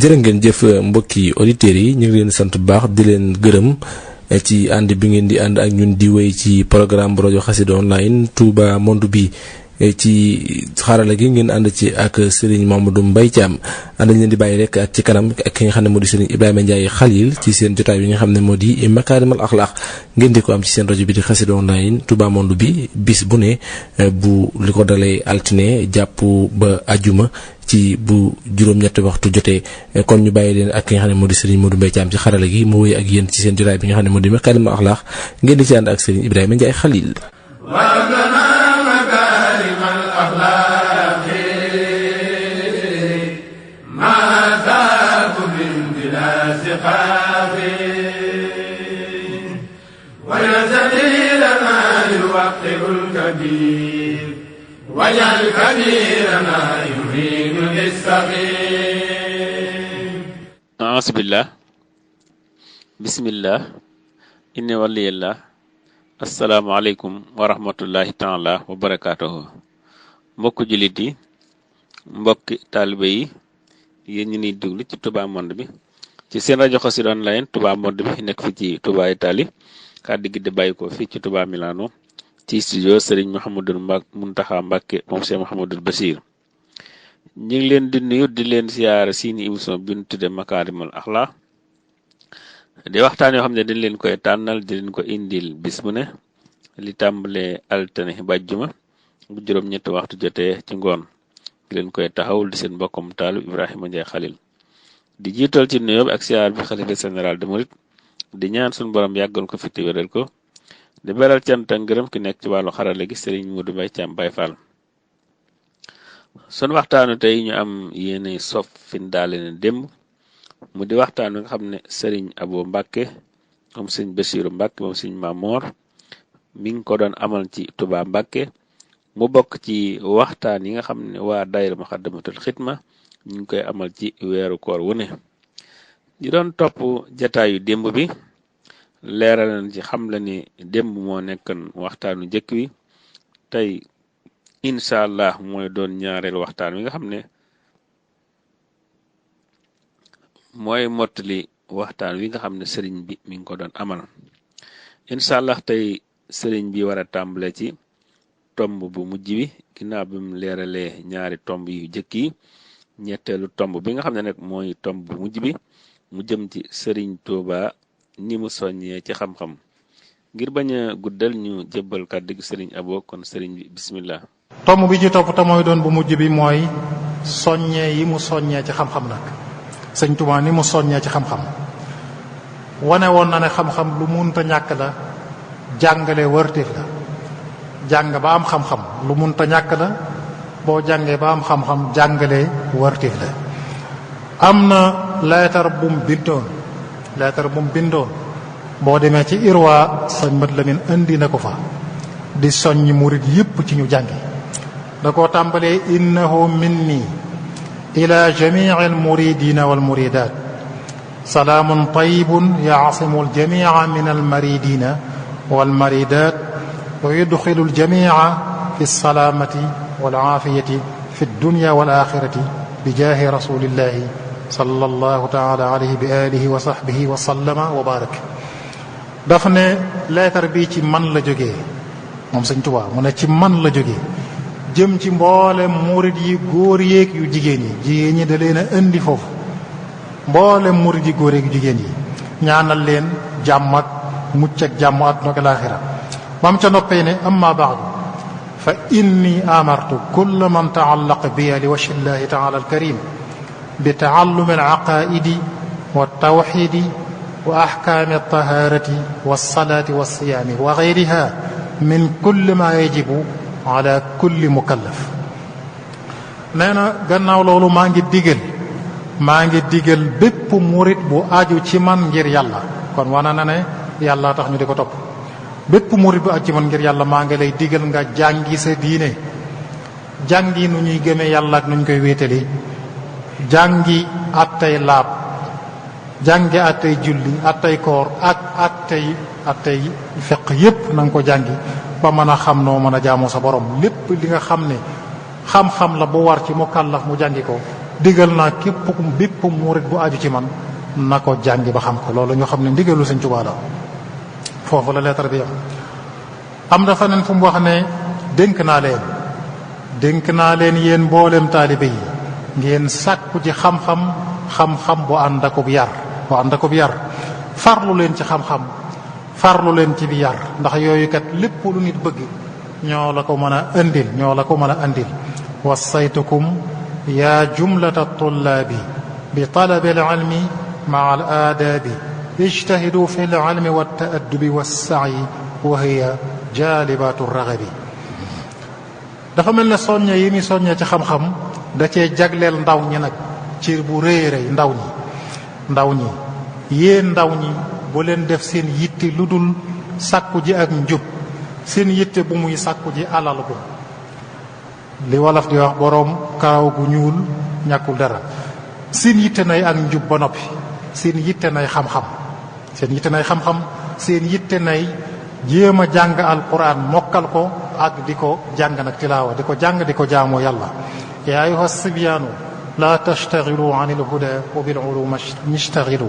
jërë ngeen jëf mbokki auditeurs yi ñu ngi leen sant bu baax di leen gërëm ci ànd bi ngeen di ànd ak ñun di wéy ci programme bu rajo Xassida online Touba Monde bi ci xarala gi ngeen ànd ci ak Serigne Mamadou Mbaye Thiam ànd leen di bàyyi rek ak ci kanam ak ki nga xam ne moo di Serigne Ibrahima Ndiaye Khalil ci seen jotaay bi nga xam ne moo di Makarimal Akhlaq ngeen di ko am ci seen rajo bi di Xassida online Touba Monde bi bis bu ne bu li ko dalee altine jàpp ba ajuma ci bu juróom-ñetti waxtu jotee kon ñu bàyyi leen ak ki nga xam ne moo di Serigne Modou Mbaye Thiam ci xarala gi mu wéy ak yéen ci seen jotaay bi nga xam ne moo di Makarimal Akhlaq ngeen di ci ànd ak Serigne Ibrahima Ndiaye Khalil. واجعل كبيرنا يريد للصغير. أعوذ بالله بسم الله إن ولي الله السلام عليكم ورحمة الله تعالى وبركاته. mbokk jullit yi mbokki taalibe yi yéen ñi ñuy déglu ci Touba Monde bi ci seen rajo Xassida online Touba Monde bi nekk fi ci Touba Italie kàddu gi di bàyyi ko fii ci Touba Milano ci studio Serigne Mouhamadou Mountakha Mbacké moom Cheikh Mouhamadou Bassir ñu ngi leen di nuyu di leen siyaare seeni émission bi ñu tudde Makarimal Akhlaq di waxtaan yoo xam ne dañ leen koy tànnal di leen ko indil bis bu ne li tàmbalee altine ba àjjuma bu juróom-ñetti waxtu jotee ci ngoon di leen koy taxawul di seen mbokkum taalu Ibrahima Ndiaye Khalil di jiital ci nuyoo bi ak siyaar bi xalifa général de Mouride di ñaan suñu borom yàggal ko fi te wéral ko di beral cant ak ngërëm ki nekk ci wàllu xarale gi Serigne Modou Mbaye Thiam Baye Fall. sun waxtaanu tey ñu am yéene sof fin daale ne démb mu di waxtaan wi nga xam ne Serigne Abo Mbacké moom Serigne Bassirou Mbacké moom Serigne Mamor mi ngi ko doon amal ci Touba Mbacké mu bokk ci waxtaan yi nga xam ne waa daayira Muxaddamatul Xidma ñu ngi koy amal ci weeru koor wu ne di doon topp jataayu démb bi leeral nañ ci xam la ni démb moo nekkoon waxtaanu njëkk wi tey incha allah mooy doon ñaareel waxtaan wi nga xam ne mooy mottali waxtaan wi nga xam ne sëriñ bi mi ngi ko doon amal incha allah tey sëriñ bi war a tàmbale ci tomb bu mujj bi ginnaaw bi mu leeralee ñaari tomb yu njëkk yi ñetteelu tomb bi nga xam ne nag mooy tomb bu mujj bi mu jëm ci sëriñ Touba ni mu soññee ci xam-xam ngir bañ a guddal ñu jébbal kàddu gi sëriñ Abo kon sëriñ bi bismillah. tomb bi ci topp te mooy doon bu mujj bi mooy soññee yi mu soññee ci xam-xam nag sëñ Touba ni mu soññee ci xam-xam wane woon na ne xam-xam lu munta ñàkk la jàngale wërteef la jàng ba am xam-xam lu munta ñàkk la boo jàngee ba am xam-xam jàngale wërteef la am na leetar bu mu bindoon boo demee ci Irwa sëñ Mat Lamin indi na ko fa di soññ murid yépp ci ñu jàngi da koo tàmbalee innahu minni ila jamii almuridina walmuridat salaamun tayibun yaasimu aljamia min almaridina walmaridat wa yudxilu aljamia fi lsalaamati walaafiyati fi dunya walaxirati bi jaahi rasulillahi sallallahu taala alayhi bi alihi wa sahbihi wa sallama wa barak daf ne leetar bi ci man la jógee moom sëñ Tuubaa mu ne ci man la jógee jëm ci mboolem murid yi góor yeeg yu jigéen ñi da leen a indi foofu mboolem murid yi góor yeeg yu jigéen yi ñaanal leen jàmm ak mucc ak jàmm àdduna ak laaxira bam ca noppee ne amma baadu fa inni amartu kulla man taallaqa biya li wajhi llahi taala alkarim bi taallumi alaqaidi wa tawxidi wa axkaami altaharati walsalati walsiyaami wa gayriha min kulli ma yajibu ala kulli mukallaf nee na gannaaw loolu maa ngi digal bépp murit bu aju ci man ngir yàlla kon wana na ne yàlla tax ñu di ko topp bépp murit bu aju ci man ngir yàlla maa ngi lay digal nga jàngi sa diine jàngi nu ñuy gëmee yàlla ak nu ñu koy wéetali jàngi attay laab jàngi attay julli attay koor ak attay fiq yépp na nga ko jàngi ba mën a xam noo mën a jaamoo sa borom lépp li nga xam ne xam-xam la bu war ci mukallaf mu jàngi ko digal naa bépp murit bu aju ci man na ko jàngi ba xam ko. loolu ñu xam ne ndigalu Sëñ Tuubaa la. foofu la lettre bi am na feneen fu mu wax ne dénk naa leen yéen mboolem taalibe yi ngeen sàkku ci xam-xam bu ànd akub yar farlu leen ci xam-xam farlu leen ci bi yar ndax yooyu kat lépp lu nit bëgg ñoo la ko mën a andil wassaytukum yaa jumlata tullaabi bi talabi al-ilmi ma'a al-aadaabi ijtahidu fi al-ilmi wat-ta'addubi was-sa'yi wa hiya jaalibatu raghabi. dafa mel ne soññe yi muy soññee ci xam-xam da cee jagleel ndaw ñi nag cir bu rëy rëy ndaw ñi yéen ndaw ñi bu leen def seen yitte lu dul sàkku ji ak njub seen yitte bu muy sàkku ji alal bu li wolof di wax boroom karaw gu ñuul ñàkkul dara. seen yitte nay ak njub ba noppi seen yitte nay xam-xam seen yitte nay jéem a jàng alquran mokkal ko ak di ko jàng nag tilaawa di ko jàng di ko jaamoo yàlla. yaa ayyuha sibyaanu laa tashtagilu an ilhuda wa bil ulumi ishtagilu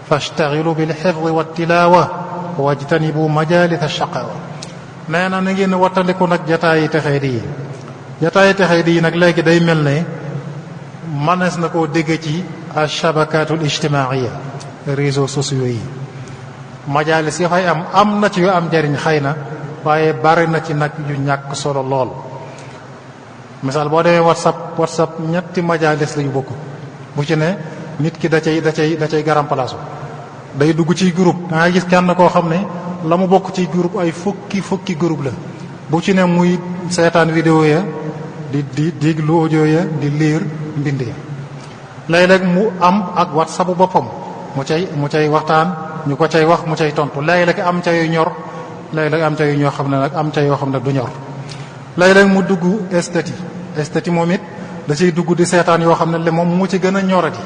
fashtagilu bil hifdi wa tilaawa wajtanibu majalisa shaqaawa. nee na ngeen wattandiku nag jataayi texee di yi nag léegi day mel ne mënees na koo dégg ci ashabakatul ijtimaaiya réseaux sociaux yi. majalis yi fay am na ci yu am njariñ xëy na waaye bari na ci nag yu ñàkk solo lool. misaal boo demee whatsapp ñetti majalis lañu bokk bu ci ne nit ki da cay garam palaasu day dugg ci groupe da ngay gis kenn koo xam ne la mu bokk ci groupe ay fukki groupe la bu ci ne muy seetaan vidéo ya di déglu audio ya di liir mbind ya. léeg-léeg mu am ak whatsapp bu boppam mu cay waxtaan ñu ko cay wax mu cay tontu léeg-léeg am ca yu ñor léeg-léeg am ca yu ñoo xam ne nag am ca yoo xam ne du ñor. léeg-léeg mu dugg estati moom it da ciy dugg di seetaan yoo xam ne moom mu ci gën a ñorati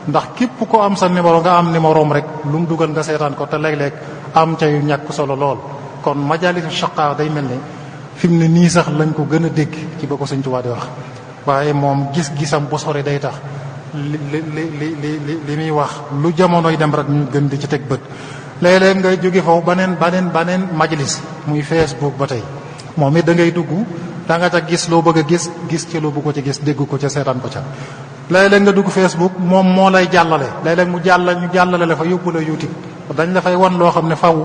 ndax képp ko am sa numéro nga am numéroom rek lu mu dugal nga seetaan ko te léeg-léeg am ca yu ñàkk solo lool. kon majalisu shaqaa day mel ne fi mu ne nii sax lañ ko gën a dégg ci ba ko Sëñ Tuubaa di wax waaye moom gis-gisam bu sori day tax li muy wax lu jamonoy dem rek ñu gën di ci teg bët. léeg-léeg ngay jóge foofu baneen majlis muy Facebook ba tey moom it da ngay dugg da nga ca gis loo bëgg a gis ci loo bëgg ko ci gis dégg ko ca seetaan ko ca. léeg-léeg nga dugg Facebook moom moo lay jàllale léeg-léeg ñu jàllale la fa yóbbu la YouTube dañ la fay wan loo xam ne faw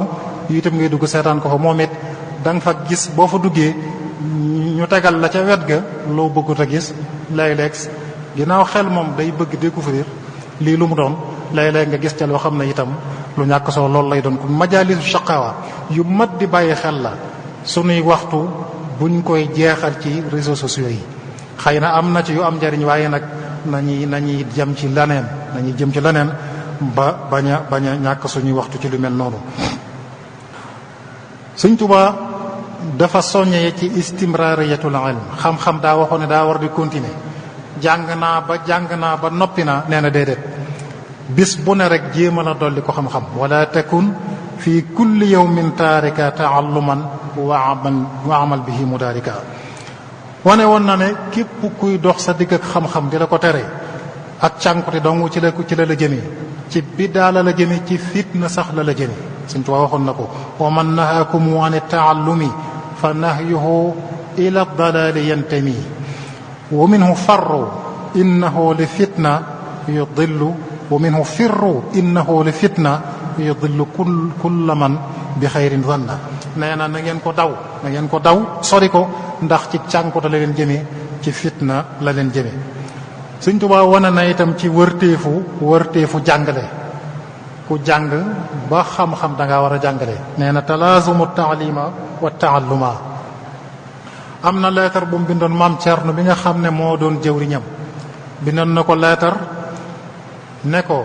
itam ngay dugg seetaan ko fa moom it da nga fa gis boo fa duggee ñu tegal la ca wet ga loo bëggut a gis. léeg-léeg ginnaaw xel moom day bëgg découvrir lii lu mu doon léeg-léeg nga gis ca loo xam ne itam lu ñàkk solo loolu lay doon. kon majaalisu shaqaawa yu mat di bàyyi xel la sunuy waxtu buñ koy jeexal ci réseaux sociaux yi. xëy na am na ci yu am njariñ waaye nag nañuy jëm ci leneen ba bañ a ñàkk suñuy waxtu ci lu mel noonu. Sëñ Tuubaa dafa soññee ci istimraariyatul ilm xam-xam daa waxoon ne daa war di continuer. jàng naa ba noppi naa nee na déedéet bis bu ne rek jéema la dolli ko xam-xam. wala takun fi kulli yawmin taarika taalluman wa amal bihi mudaarika. wane woon na ne képp kuy dox sa digg ak xam-xam di la ko tere ak cànkute dong ci la jëmee ci biddaa la jëmee ci fitna sax la jëmee. Sëñ Tuubaa waxoon na ko wa man nahaakum an taallumi fa nahyuhu ila dalaali yantami wa minhu farru innahu li fitna yudillu wa minhu firru innahu li fitna yudillu kulla man bi xayrin zanna. nee na ngeen ko daw sori ko ndax ci cànkute la leen jëmee ci fitna la leen jëmee. Sëñ Tuubaa wane na itam ci wërteefu jàngale. ku jàng ba xam-xam da ngaa war a jàngale. nee na talaazumu taalima wa taalluma. am na leetar bu mu bindoon maam Cerno bi nga xam ne moo doon jëwriñam bindoon na ko leetar ne ko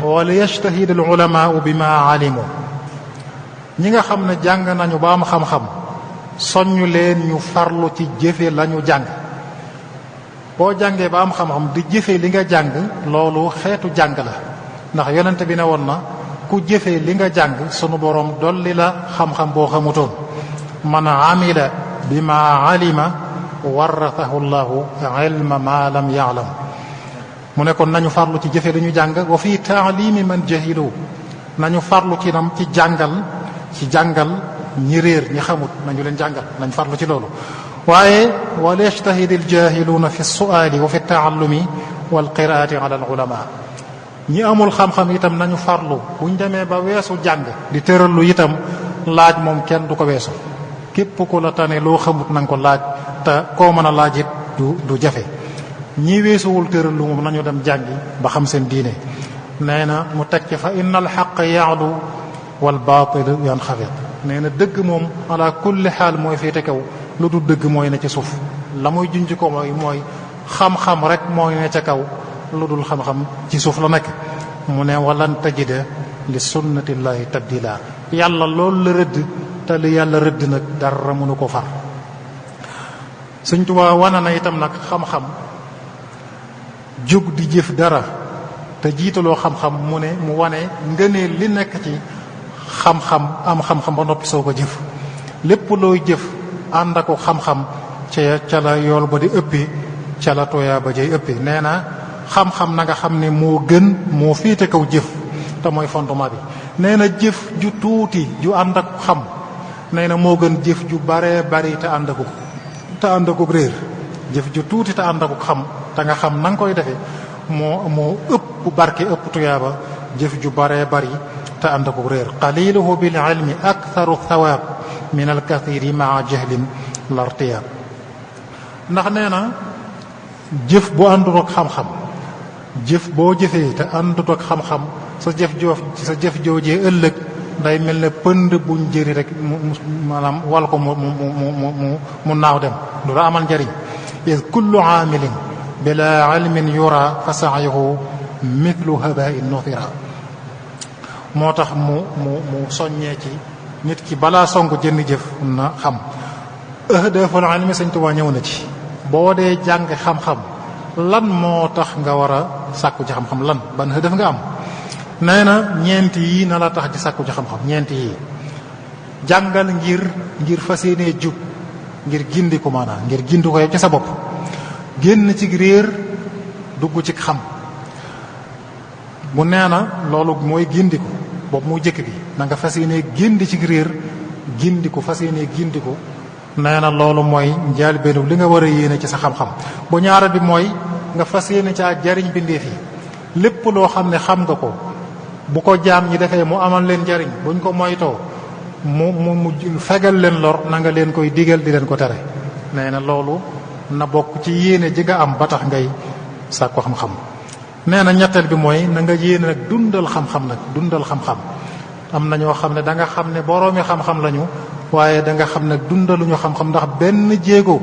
wala yajtahid al ulamaau bima alimu. ñi nga xam ne jàng nañu ba am xam-xam soññu leen ñu farlu ci jëfe lañu jàng. boo jàngee ba am xam-xam di jëfe li nga jàng loolu xeetu jàng la ndax yonent bi ne woon na ku jëfe li nga jàng sunu boroom dolli la xam-xam boo xamutoon. man amila bima alima warathahu llahu ilma ma lam ya'lam. mu ne kon nañu farlu ci jëfe li ñu jàng wa fi taalimi man jahilu nañu farlu ci nam ci jàngal ñi réer ñi xamut nañu leen jàngal nañ farlu ci loolu waaye wal yajtahid al jahiluuna fi suali wa fi taallumi wal qiraati ala al ulama ñi amul xam-xam itam nañu farlu buñ demee ba weesu jàng di tërallu itam laaj moom kenn du ko weesu képp ku la tane loo xamut na nga ko laaj te koo mën a laaj it du jafe ñi weesuwul tërallu moom nañu dem jàngi ba xam seen diine nee na mu teg ci fa inna al xaq yaadu wal baatilu yanxafid nee na dëgg moom ala kulli xaal mooy féete kaw lu du dëgg mooy ne ci suuf la muy junj ko mooy xam-xam rek mooy ne ca kaw lu dul xam-xam ci suuf la nekk mu ne walan tajida li sunnatillahi tabdila yàlla loolu la rëdd te li yàlla rëdd nag dara mënu ko far Sëñ Tuubaa wana na itam nag xam-xam jóg di jëf dara te jiitaloo xam-xam mu ne mu wane ngëneel li nekk ci xam-xam am xam-xam ba noppi soo ko jëf lépp looy jëf ànd ak xam-xam ca la yool ba di ëppee ca la tooyaa ba jay ëppee nee na xam-xam na nga xam ne moo gën moo féete kaw jëf te mooy fondement bi nee na jëf ju tuuti ju ànd ak xam nee na moo gën jëf ju baree bari te ànd akuk réer jëf ju tuuti te ànd akuk xam te nga xam na nga koy defee moo ëpp barke ëpp tuyaaba jëf ju baree bari te ànd akuk réer qaliluhu bil ilmi aktharu thawaab min al kathiri maa jahlin lartiyaab ndax nee na jëf bu àndut ak xam-xam jëf boo jëfee te àndut ak xam-xam sa jëf joojee ëllëg day mel ne pënd buñ jëri rek maanaam wal ko mu naaw dem du la amal njariñ is kullu aamilin bila ilmin yura fa sa'yuhu mithlu habaa'in nuthira moo tax mu soññee ci nit ki balaa songu jënn jëf na xam ahdaful ilmi Sëñ Tuubaa ñëw na ci boo dee jàng xam-xam lan moo tax nga war a sàkku ci xam-xam lan ban hëdëf nga am nee na ñeent yi na la tax di sàkku ci xam-xam ñeent yi jàngal ngir fas yéenee jub ngir gindiku maanaam ngir gindiku yow ci sa bopp génn ci réer dugg ci xam bu nee na loolu mooy gindiku boobu muy jëkk bi na nga fas yéenee gindi ci réer gindiku fas yéenee gindiku nee na loolu mooy njaal benn li nga war a yéene ci sa xam-xam bu ñaara bi mooy nga fas yéene caa jariñ bindeef yi lépp loo xam ne xam nga ko bu ko jaam ñi defee mu amal leen jariñ buñ ko moytoo mu fegal leen lor na nga leen koy digal di leen ko tere nee na loolu na bokk ci yéene ji nga am ba tax ngay sàkku xam-xam nee na ñetteel bi mooy na nga yéene nag dundal xam-xam nag dundal xam-xam am na ñoo xam ne da nga xam ne boroomi xam-xam lañu waaye da nga xam ne dundaluñu xam-xam ndax benn jéego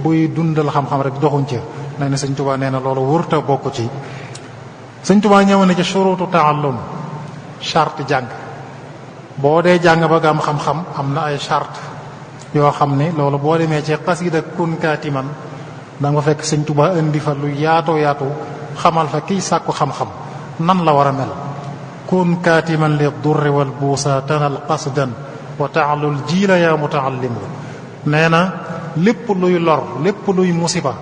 buy dundal xam-xam rek doxuñ ca nee na Sëñ Tuubaa nee na loolu wurta bokk ci Sëñ Tuubaa ñëw na ci shuruutu taallum charte jàng boo dee jàng ba nga am xam-xam am na ay charte yoo xam ne loolu boo demee ci xasida kun kaatiman da nga fekk Sëñ Tuubaa indi fa lu yaatoo yaatu xamal fa kiy sàkku xam-xam nan la war a mel kun kaatiman li durri wal buusa tanal qasdan wa taalul jiila yaa mutaallimu nee na lépp luy lor lépp luy musiba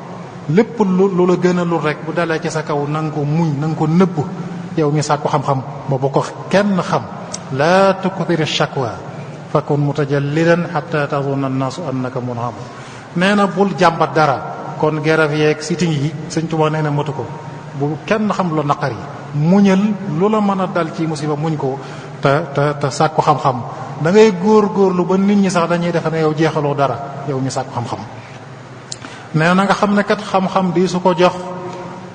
lépp lu la gën a lul rek bu dalee ci sa kaw na nga ko muñ na nga ko nëbb yow mi sàkku xam-xam ba bu ko kenn xam laa tukthir shakwa fa kun mutajallidan hatta tazunna annaasu annaka munham nee na bul jàmbat dara kon geraf yeeg siting yi Sëñ Tuubaa nee na matu ko bu kenn xam lu naqar yi muñal lu la mën a dal ci musiba muñ ko te sàkku xam-xam da ngay góor-góorlu ba nit ñi sax dañuy defe ne yow jeexaloo dara yow mi sàkku xam-xam nee na nga xam ne kat xam-xam di su ko jox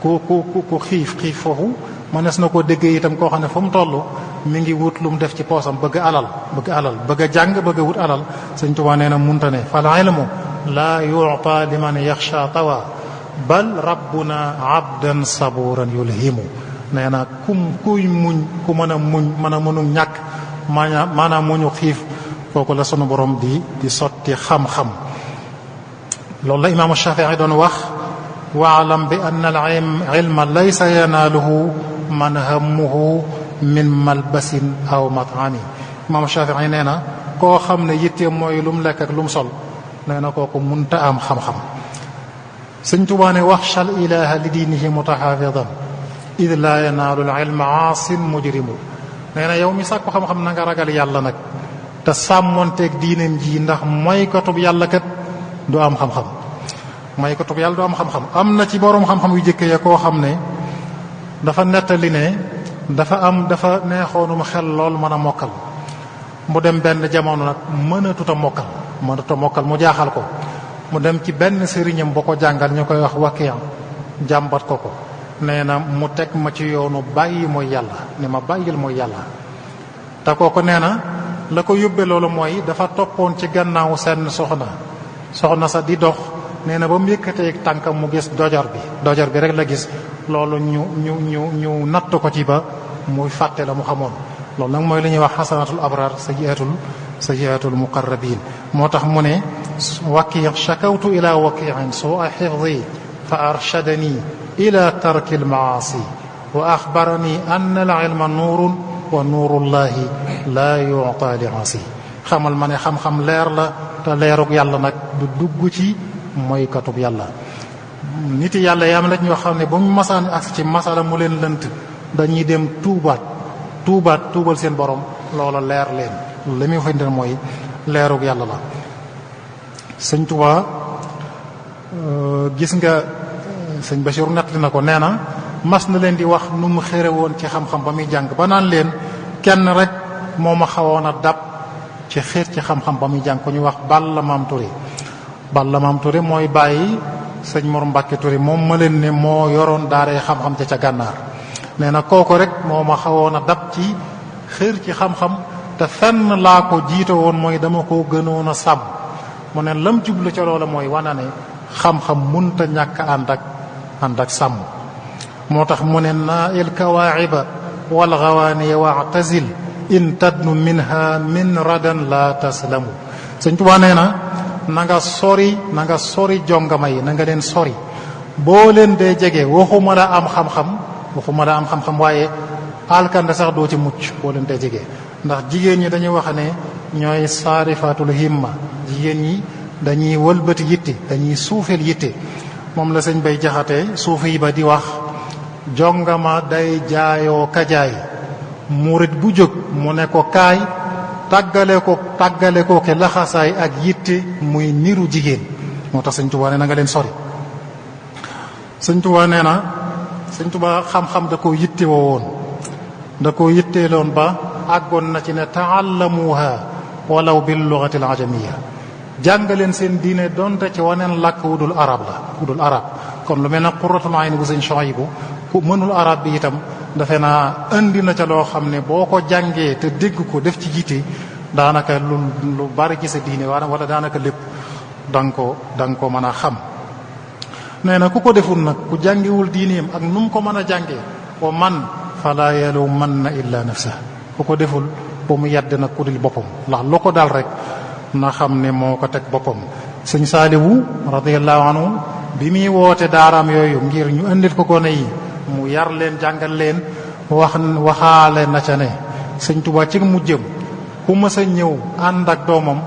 ku xiif foofu mënees na koo déggee itam koo xam ne fu mu toll mi ngi wut lu mu def ci poosam bëgg alal bëgg a jàng bëgg a wut alal Sëñ Tuubaa nee na munta ne fal ilmu laa yu'ta liman yaxsha tawa bal rabbuna abdan saburan yulhimu nee na kuy muñ ku mën a mënu ñàkk maanaam muñu xiif kooku la sunu borom di sotti xam-xam loolu la imaamu Shafii doon wax waalam bi anna al ilma laysa yanaaluhu man hammuhu min malbasin aw mat'ami imaamu Shafii nee na koo xam ne yitte mooy lu mu lekk ak lu mu sol nee na kooku munta am xam-xam Sëñ Tuubaa ne waxshal ilaha li diinihi mutahafidan id laa yanaalu al ilma aasin mujrimu. nee na yow mi sàkku xam-xam na nga ragal yàlla nag te sàmmonteeg diineem ji, ndax mooy kotub yàlla kat du am xam-xam. mooy kotub yàlla du am xam-xam. am na ci boroom xam-xam yu jëkk ya koo xam ne dafa nettali ne dafa neexoonum xel lool mën a mokkal. mu dem benn jamono nag mënatut a mokkal mu jaaxal ko. mu dem ci benn sëriñam bu ko jàngal ñu koy wax Wakiya, jàmbat ko. nee na mu teg ma ci yoonu bàyyi mooy yàlla, ne ma bàyyil mooy yàlla. te kooku nee na la ko yóbbee loolu mooy dafa toppoon ci gannaaw seen soxna sa di dox. nee na ba mu yëkkatee tànkam mu gis dojor bi rek la gis. loolu ñu natt ko ci ba muy fàtte la mu xamoon. loolu nag mooy li ñuy wax xasanatul abrar sayyiatul muqarrabin. moo tax mu ne Waki' shakawtu ila waki'in su'a hifdhi fa arshadani ila tarki al-ma'asi wa akhbarani anna al-ilma nuurun wa nuurullahi la yu'ta li 'asi. xamal ma ne xam-xam leer la te leerug yàlla nag du dugg ci mooy katub yàlla. nit yàlla yaam la ñoo xam ne ba mu masaan ak ci masala mu leen lënt dañuy dem tuubal seen borom, loola leer leen. li muy fay mooy leerug yàlla la. sëñ Tuubaa gis nga sëñ Bachir nettali na ko, nee na mas na leen di wax nu mu xére woon ci xam-xam ba muy jàng ba naan leen kenn rek moo ma xawoon a dab ci xeet ci xam-xam ba muy jàng ko ñu wax Balla Maam Touré mooy bàyyi sëñ Mor Mbàkke Touré moom ma leen ne moo yoroon daaree xam-xam ca gànnaar. nee na kooku rek moo ma xawoon a dab ci xër ci xam-xam te fenn laa ko jiite woon mooy dama ko gënoon a sàmm. mu ne lam jublu ca loola mooy wana ne xam-xam munta ñàkk ànd ak sàmm. moo tax mu ne naa il kawaaxiba wal gawaaniya wa'tazil in tadnu minha min radan la taslamu. Sëñ Tuubaa nee na nga sori jongama yi, na nga leen sori. boo leen dee jege waxuma la am xam-xam waaye alkande sax doo ci mucc boo leen dee jege. ndax jigéen ñi dañuy wax ne ñooy saarifatul himma, jigéen ñi dañuy wëlbati yitte, dañuy suufeel yitte. moom la sëñ Bay Jaxate suufi ba di wax jongama day jaayoo kajaay. murit bu jóg mu ne ko kaay tàggale ko ke laxasaay ak yitte muy niru jigéen. moo tax sëñ Tuubaa nee na nga leen sori. sëñ Tuubaa xam-xam da koo yitte woon, da koo yitteeloon ba àggoon na ci ne taallamuha walaw bil lughati al ajamiyya. jàngaleen seen diine donte ci waneen làkk wudul arab. kon lu mel ne Qurratul Ayni bu sëñ Shuaybu ku mënul arab bi itam defe naa indi na ca loo xam ne boo ko jàngee te dégg ko def ci jiite daanaka lu bari ci sa diine wala daanaka lépp danga ko mën a xam. nee na ku ko deful nag ku jàngiwul diineem ak nu mu ko mën a jàngee wa man fala yalumanna illa nafsa. ku ko deful ba mu yedd nag ku dul boppam, ndax lu ko dal rek na xam ne moo ko teg boppam. sëñ Saaliwu radiyallahu anhu bi muy woote daaraam yooyu ngir ñu indil ko gone yi mu yar leen jàngal leen waxaale na ca ne sëñ Tuubaa ci mu jëm ku mës a ñëw ànd ak doomam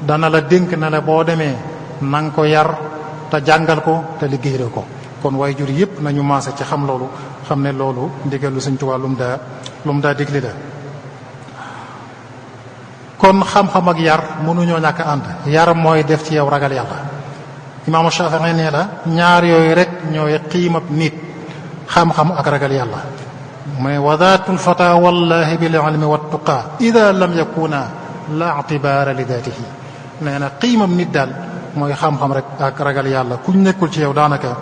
dana la dénk na la boo demee na nga ko yar te jàngal ko te liggéeyal ko. kon waaye jur yëpp nañu maase ci xam loolu, xam ne loolu ndigalu sëñ Tuubaa lu mu daa digli la. kon xam-xam ak yar mënuñoo ñàkk ànd. yar mooy def ci yow ragal yàlla. Imaamu Shaafi'i nee la ñaar yooyu rek ñooy qiimab nit, xam-xam ak ragal yàlla. mais wadaatul fata wallahi bil ilmi wat tuqaa ida lam yakuna la i'tibaara li daatihi. nee na qiimab nit daal mooy xam-xam rek ak ragal yàlla. kuñ nekkul ci yow daanaka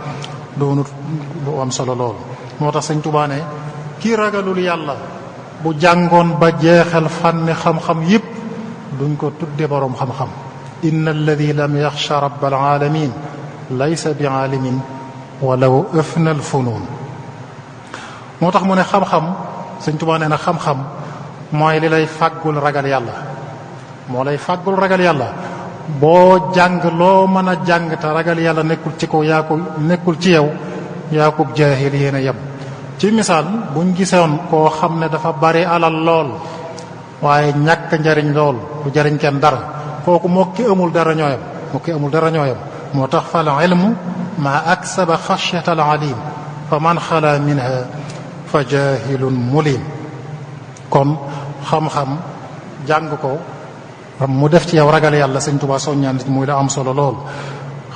doonut lu am solo lool. moo tax sëñ Tuubaa ne kii ragalul yàlla bu jàngoon ba jeexal fànni xam-xam yépp duñ ko tudde boroom xam-xam. inna alladi lam yaxsha rabbal alamin laysa bi aalimin walaw afna al funun. moo tax mu ne xam-xam sëñ Tuubaa nee na xam-xam mooy li lay fàggul ragal yàlla, moo lay fàggul ragal yàlla. boo jàng loo mën a jàng te ragal yàlla nekkul ci ko nekkul ci yow yaa ko jaahil yéen a yem. ci misaal buñ gisoon koo xam ne dafa bari alal lool waaye ñàkk njariñ lool du jariñ kenn dara, kooku moo ki amul dara ñooyam. moo tax fal ilmu ma aksaba xashyata al alim fa man xala minha fa jaahilun mulim. kon xam-xam jàng ko mu def ci yow ragal yàlla sëñ Tuubaa soññaan ci muy la am solo lool.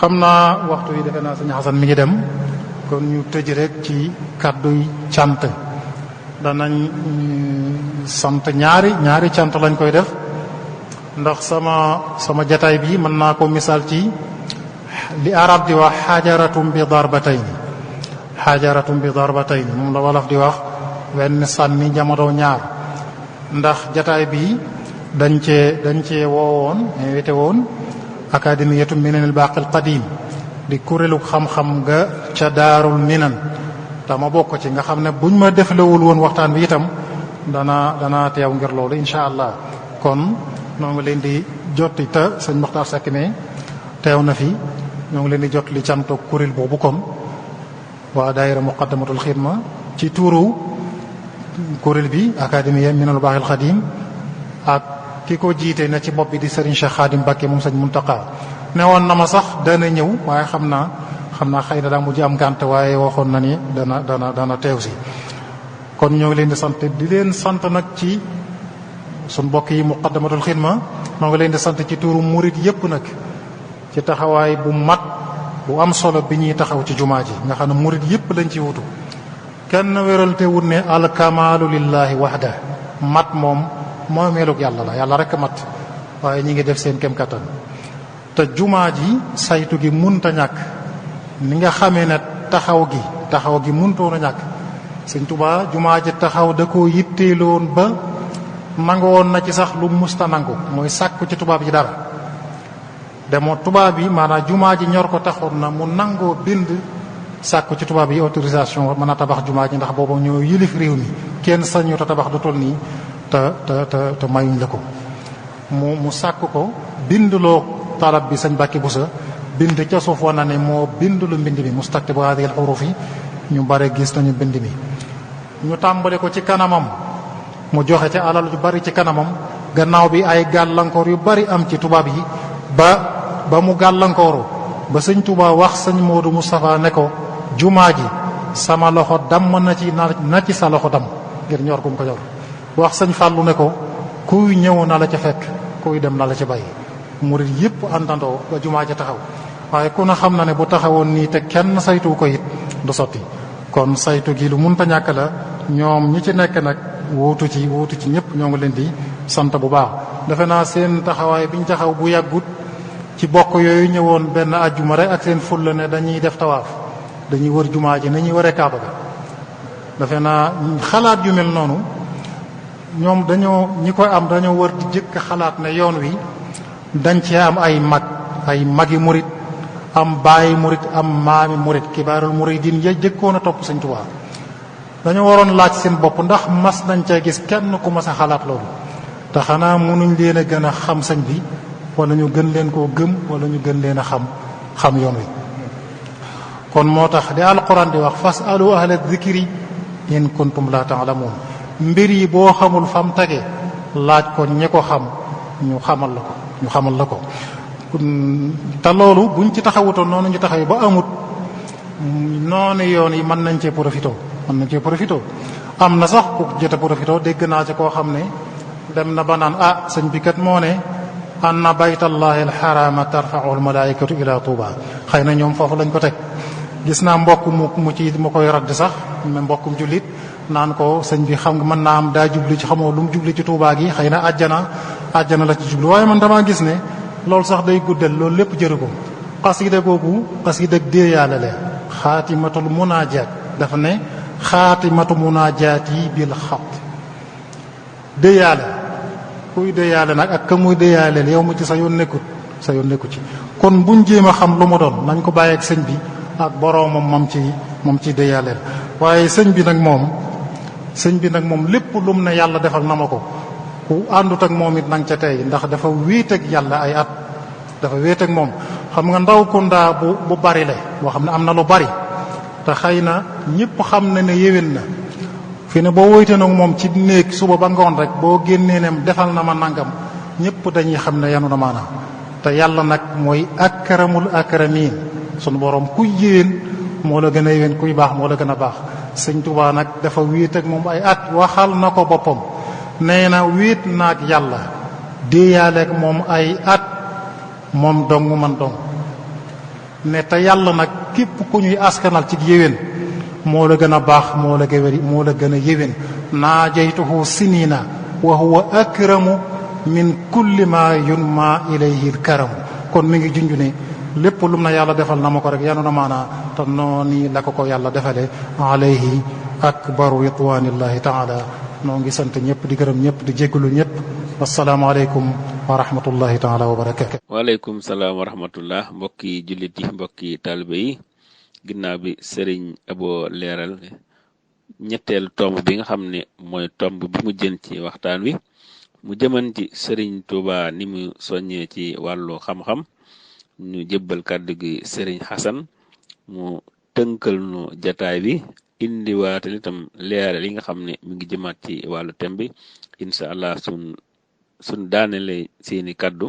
xam naa waxtu yi defe naa sëñ Xasan mi ngi dem, kon ñu tëj rek ci kàdduy cant. danañ sant ñaari cant lañ koy def, ndax sama jataay bi mën naa ko misaal ci li arab di wax xaajaratum bi darbatayni moom la wolof di wax wenn sànni jamono ñaar. ndax jataay bi dañ cee woowoon invité woon académiyatu minanil baaqil qadim di kuréelu xam-xam nga ca daarul minan te ma bokk ci, nga xam ne buñ ma deflewul woon waxtaan bi itam dana teew ngir loolu insha allah. kon ñoo ngi leen di jotti te sëñ Moxtaar Seck ne teew na fi, ñoo ngi leen di jot li cantoog kuréel boobu kon waa daayira muqaddamatul xidma ci tuuru kuréel bi académie minanil baaqil qadim ak ki ko jiite na ci bopp bi di Serigne Cheikh Khadim Mbacké moom sëñ Muntaqa. ne woon na ma sax dana ñëw, waaye xam naa xëy na daa mujj am gànt, waaye waxoon na ni dana teew si. kon ñoo ngi leen di sant nag ci suñ mbokk yi muqaddamatul xidma. ñoo ngi leen di sant ci tuuru murit yépp nag ci taxawaay bu mat bu am solo bi ñuy taxaw ci jumaa ji, nga xam ne murit yépp lañ ci wutu. kenn wéral te wut ne alkamaalu lillahi wahda. mat moom moo meelug yàlla la, yàlla rek mat, waaye ñi ngi def seen kem kattan. te jumaa ji saytu gi munta ñàkk, ni nga xamee ne taxaw gi muntoon a ñàkk. Sëñ Tuubaa jumaa ji taxaw da koo yitteeloon ba nangoon na ci sax lu musta nangu, mooy sàkku ci tubaab yi dara. demoo tubaab yi maanaam jumaa ji ñor ko taxoon na mu nangoo bind sàkku ci tubaab yi autorisation mën a tabax jumaa ji, ndax booba ñoo yilif réew mi, kenn sañu ta tabax du toll nii te mayuñ la ko. mu sàkk ko bindloo talab bi sëñ Mbàkke Buso bind ca suuf wana ne moo bindlu mbind mi mustaktibu haadihil xuruuf yi. ñu bare gis nañu mbind mi. ñu tàmbale ko ci kanamam mu joxe ca alal yu bari ci kanamam, gannaaw bi ay gàllankoor yu bari am ci tubaab yi ba mu gàllankooru ba sëñ Tuubaa wax sëñ Moodu Moustapha ne ko jumaa ji sama loxo damm na ci sa loxo damm ngir ñor gum ko ñor. wax sëñ Fàllu ne ko kuy ñëw na la ca fekk, kuy dem na la ca bàyyi. murit yépp àndandoo ba jumaa ji taxaw, waaye ku na xam na ne bu taxawoon nii te kenn saytu ko it du sotti. kon saytu gi lu munta ñàkk la. ñoom ñi ci nekk nag wuutu ci ñëpp ñoo ngi leen di sant bu baax. defe naa seen taxawaay biñ taxaw bu yàggut ci bokk yooyu ñëwoon benn ajjuma rek ak seen fulla ne dañuy def tawaaf, dañuy wër jumaa ji nañuy waree kaaba ga. defe naa xalaat yu mel noonu ñoom ñi koy am dañoo wër di jëkk xalaat ne yoon wi dañ cee am ay magi murit, am bàyyi murit, am maami murit, kibaarul muridin ya jëkkoon a topp Sëñ Tuubaa. dañoo waroon laaj seen bopp ndax mas nañ cee gis kenn ku mas a xalaat loolu. te xanaa mënuñ leen a gën a xam sëñ bi, wala ñu gën leen koo gëm, wala ñu gën leen a xam yoon wi. kon moo tax di alquran di wax fasalu ahla dhikri in kuntum la ta'lamun. mbir yi boo xamul fam tege laaj ko ñi ko xam ñu xamal la ko. te loolu buñ ci taxawutoon noonu ñu taxawee ba amut noonu yoon yi mën nañ cee profité. am na sax ku jot a profité dégg naa ci koo xam ne dem na ba naan sëñ bi kat moo ne anna baytallahi alxarama tarfa'u almalaikatu ila Tuuba. xëy na ñoom foofu lañ ko teg. gis naa mbokk mu koy radd sax mais mbokkum jullit naan ko sëñ bi xam nga mën naa am daa jubli ci xamoo lu mu jubli ci Tuuba gi, xëy na àjjana la ci jubli. waaye man damaa gis ne loolu sax day guddal, loolu lépp jëru ko. xasida googu xasida déeyaale la, xaatimatul munaajaat. dafa ne xaatimatu munaajaat yi bil xat. déeyaale kuy déeyaale nag ak ka muy déeyaaleel yow mu ci sa yoon nekku ci. kon buñ jéem a xam lu mu doon nañ ko bàyyi ak sëñ bi ak boroomam moom ci déeyaaleel. waaye sëñ bi nag moom lépp lum ne yàlla defal na ma ko, ku àndut ak moom it nang ca tey, ndax dafa wéet ak yàlla ay at. dafa wéet ak moom. xam nga ndaw kundaa bu bari la boo xam ne am na lu bari te xëy na ñëpp xam na ne yéwén na. fi ne boo woyte nag moom ci néeg suba ba ngoon rek boo génnee ne defal na ma nangam ñëpp dañuy xam ne yanu na maanaam. te yàlla nag mooy akramul akramin. sunu borom kuy yéwén moo la gën a yéwén, kuy baax moo la gën a baax. sëñ Tuubaa nag dafa wéet ak moom ay at waxal na ko boppam nee na wéet naag yàlla déeyaaleeg moom ay at moom dong man dong ne te yàlla nag képp ku ñuy askanal ci yéwén moo la gën a baax moo la gën a yéwén naajaytuhu sinina wa huwa akramu min kulli ma yunma ilayhi alkaramu kon mi ngi junju ne lépp lum na yàlla defal na ma ko rek yanu na maanaa te noonu la ko yàlla defale alayhi akbaru ridwanillahi taala noo ngi sant ñëpp di gërëm ñëpp di jéggalu ñëpp asalaamaaleykum wa rahmatullahi taala wa barakatu. waaleykum salaam wa rahmatullah mbokki jullit yi mbokki taalibe yi ginnaaw bi sëriñ Abo leeral ñetteelu tomb bi nga xam ne mooy tomb bi mu jën ci waxtaan wi mu jëman ci sëriñ Tuuba ni mu soññee ci wàllu xam-xam ñu jébbal kàddu gi sëriñ Xasan mu tënkal nu jataay bi indi waatal itam leeral yi nga xam ne mi ngi jëmaat ci wàllu thème bi incha allah sun daanele seeni kàddu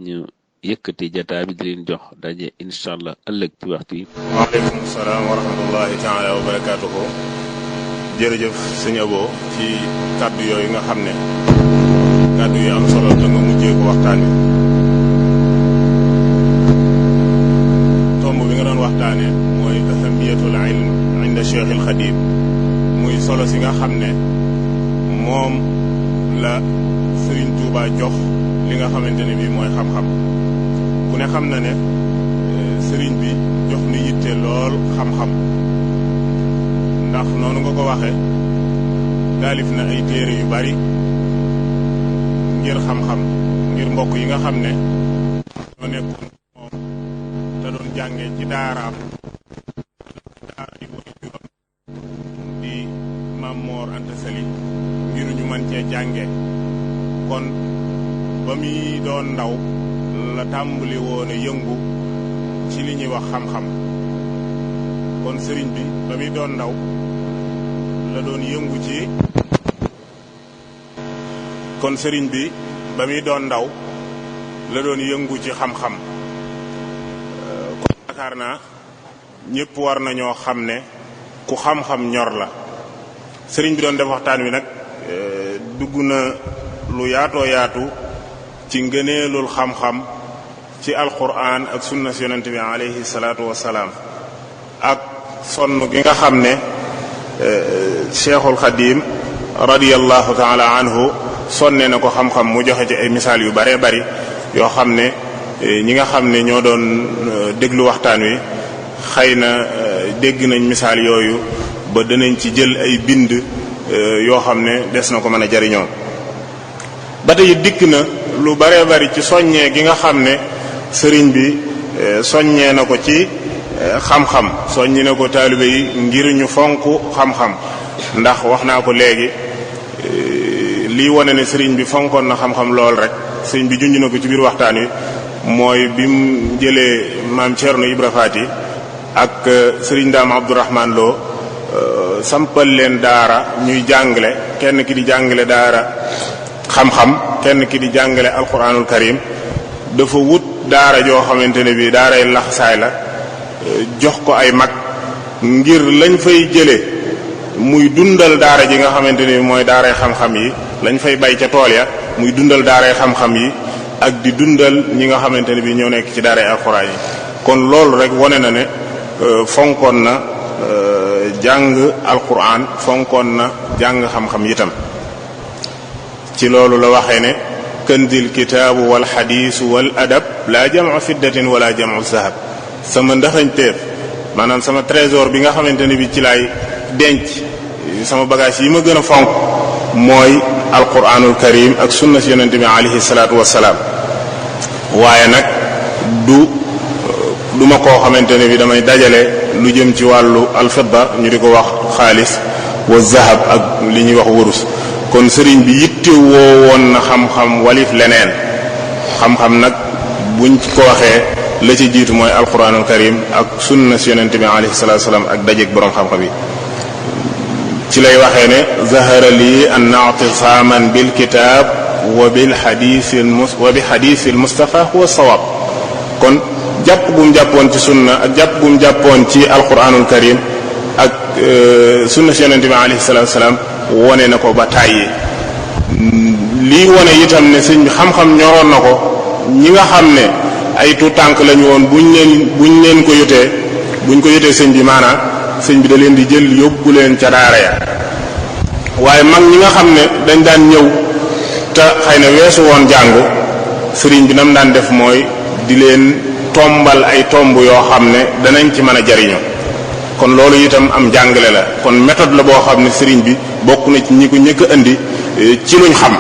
ñu yëkkati jataay bi di leen jox daje incha allah ëllëg ci waxtu yi. waaleykum salaam wa rahmatullahi taala wa barakaatuhu. jërëjëf sëñ Abo ci kàddu yooyu nga xam ne kàddu yu am solo te nga mujjee ko waxtaan wi. tomb bi nga doon waxtaane mooy ahamiyatul ilm inda Cheikh al Xadim muy solo si nga xam ne moom la Sëriñ Tuuba jox li nga xamante ne bii mooy xam-xam ku ne xam na ne sëriñ bi jox nu yitte lool xam-xam ndax noonu nga ko waxe taalif na ay téere yu bari ngir xam-xam ngir mbokk yi nga xam ne ñoo nekkoon moom te doon jànge ci daara yi mooy juróom di Maam Moor Anta Sali ngir ñu mën cee jànge kon ba muy doon ndaw la tàmbali woon a yëngu ci li ñuy wax xam-xam kon sëriñ bi ba muy doon ndaw la doon yëngu ci kon sëriñ bi ba muy doon ndaw la doon yëngu ci xam-xam kon yaakaar naa ñëpp war nañoo xam ne ku xam-xam ñor la sëriñ bi doon def waxtaan wi nag dugg na lu yaatoo yaatu ci ngëneelul xam-xam ci alquran ak sunna si yonente bi alayhi salaatu wasalaam ak sonn gi nga xam ne cheikhul xadim radiyallahu taala anhu sonne na ko xam-xam mu joxe ci ay misaal yu baree bari yoo xam ne ñi nga xam ne ñoo doon déglu waxtaan wi xëy na dégg nañ misaal yooyu ba danañ ci jël ay bind yoo xam ne des na ko mën a jariñoo ba tey dikk na lu baree bari ci soññee gi nga xam ne sëriñ bi soññee na ko ci xam-xam soññi na ko taalibe yi ngir ñu fonk xam-xam ndax wax naa ko léegi lii wane ne sëriñ bi fonkoon na xam-xam lool rek sëriñ bi junj na ko ci biir waxtaan wi mooy bi mu jëlee maam Thierno Ibra Faati ak sëriñ Daam Abdourahman Lo sampal leen daara ñuy jàngale kenn ki di jàngale daara xam-xam kenn ki di jàngale alquranul karim dafa wut daara joo xamante ne bii daaray laxsaay la jox ko ay mag ngir lañ fay jële muy dundal daara ji nga xamante ne mooy daaray xam-xam yi lañ fay bay ca tool ya muy dundal daaray xam-xam yi ak di dundal ñi nga xamante ne bii ñoo nekk ci daaray alquran yi kon loolu rek wane na ne fonkoon na jàng alquran fonkoon na jàng xam-xam itam ci loolu la waxee ne këndil kitaabu wal xadiisu wal adab laa jamu fiddatin wala jamu zahab sama ndaxañteef maanaam sama trésor bi nga xamante ne bi ci laay denc sama bagage yi ma gën a fonk mooy alquranul karim ak sunna si yonente bi alayhi salaatu wassalaam waaye nag du ma koo xamante ne bi damay dajale lu jëm ci wàllu alfidda ñu di ko wax xaalis wa zahab ak li ñuy wax wurus kon sëriñ bi yitte woo woon na xam-xam walif leneen xam-xam nag buñ ko waxee la ci jiitu mooy alquranul karim ak sunna si yonente bi alayhi salatu wasalam ak dajeeg boroom xam-xam yi ci lay waxee ne zahara lii an i'tisaaman bil kitab wa bi xadiisi al mustafa huwa sawab kon jàpp bu mu jàppoon ci sunna ak jàpp bu mu jàppoon ci alquranul karim ak sunna si yonente bi alayhi salaatu salaam wone na ko ba tàyyi. lii wone itam ne sëñ bi xam-xam ñoroon na ko ñi nga xam ne ay tuut tànk lañu woon buñ leen ko yotee sëñ bi maanaam sëñ bi da leen di jël yóbbu leen ca daara ya. waaye mag ñi nga xam ne dañ daan ñëw te xëy na weesu woon jàng sëriñ bi nam daan def mooy di leen tombal ay tomb yoo xam ne danañ ci mën a jariñu kon loolu itam am jàngale la kon méthode la boo xam ne sëriñ bi bokk na ci ñi ko njëkk a indi ci luñ xam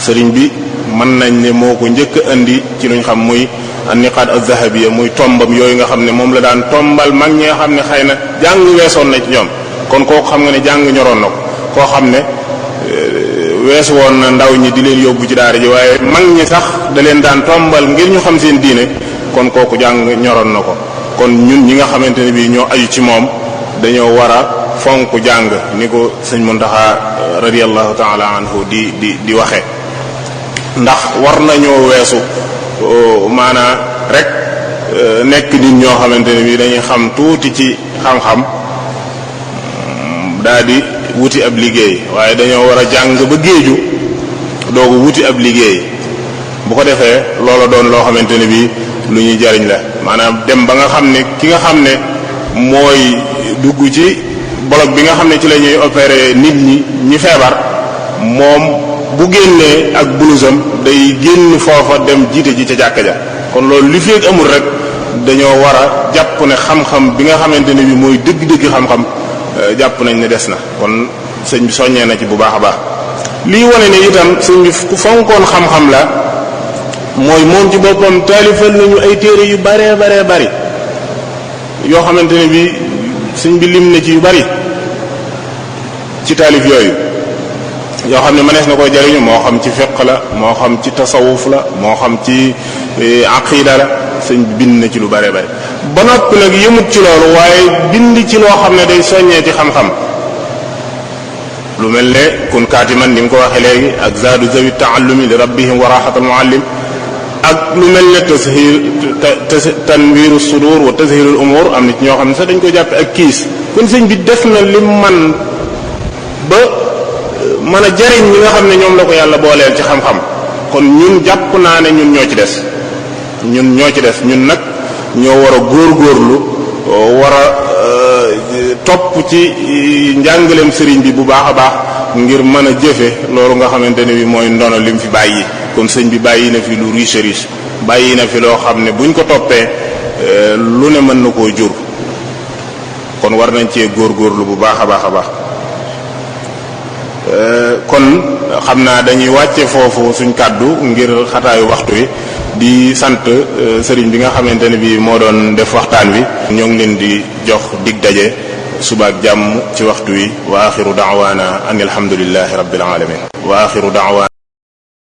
sëriñ bi mën nañ ne moo ko njëkk a indi ci luñ xam muy an-niqaad az-zahabiyya muy tombam yooyu nga xam ne moom la daan tombal mag ñi nga xam ne xëy na jàng weesoon na ci ñoom kon kooku xam nga ne jàng ñoroon na ko koo xam ne weesu woon na ndaw ñi di leen yóbbu ci daara ji waaye mag ñi sax da leen daan tombal ngir ñu xam seen diine kon kooku jàng ñoroon na ko kon ñun ñi nga xamante ne bii ñoo aju ci moom dañoo war a fonk jàng ni ko sëñ Muntaxa radiyallahu taala anhu di waxe ndax war nañoo weesu maanaa rek nekk nit ñoo xamante ne bii dañuy xam tuuti ci xam-xam daal di wuti ab liggéey waaye dañoo war a jàng ba géeju doogu wuti ab liggéey bu ko defee loola doon loo xamante ne bii lu ñuy jariñ la maanaam dem ba nga xam ne ki nga xam ne mooy dugg ci bloc bi nga xam ne ci la ñuy opérer nit ñi feebar moom bu génnee ak blousam day génn foofa dem jiite ji ca jàkka ja kon loolu li fi amul rek dañoo war a jàpp ne xam-xam bi nga xamante ne bi mooy dëgg-dëgg xam-xam jàpp nañ ne des na kon sëñ bi soññee na ci bu baax a baax lii wane ne itam sëñ bi ku fonkoon xam-xam la mooy moom ci boppam taalifal nañu ay téere yu baree bari yoo xamante ne bi sëñ bi lim na ci yu bari ci taalif yooyu yoo xam ne mënees na koo jariñu moo xam ci fiqh la moo xam ci tasawuf la moo xam ci aqida la sëñ bi bind na ci lu bare bare ba noppi nag yëmut ci loolu waaye bind ci loo xam ne day soññee ci xam-xam lu mel ne kun kaatiman ni mu ko waxee léegi ak zaadu zawi taallumi li rabbihim wa raxatal muallim ak lu mel ne tanwiiru sudur wa tashilul umur am na ci ñoo xam ne sax dañ ko jàppe ak kiis kon sëñ bi def na lim man ba mën a jariñ ñi nga xam ne ñoom la ko yàlla booleel ci xam-xam kon ñun jàpp naa ne ñun ñoo ci des ñun nag ñoo war a góorgóorlu war a topp ci njàngaleem sëriñ bi bu baax a baax ngir mën a jëfe loolu nga xamante ne bi mooy ndono lim fi bàyyi kon sëñ bi bàyyi na fi lu riche bàyyi na fi loo xam ne buñ ko toppee lu ne mën na koo jur kon war nañ cee góorgóorlu bu baax a baax a baax kon xam naa dañuy wàcce foofu suñ kàddu ngir xataayu waxtu wi di sant sëriñ bi nga xamante ne bi moo doon def waxtaan wi ñoo ngi leen di jox dig daje suba ak jàmm ci waxtu wi wa axiru da'wana an alhamdulillahi rabbil alamin wa axiru da'wana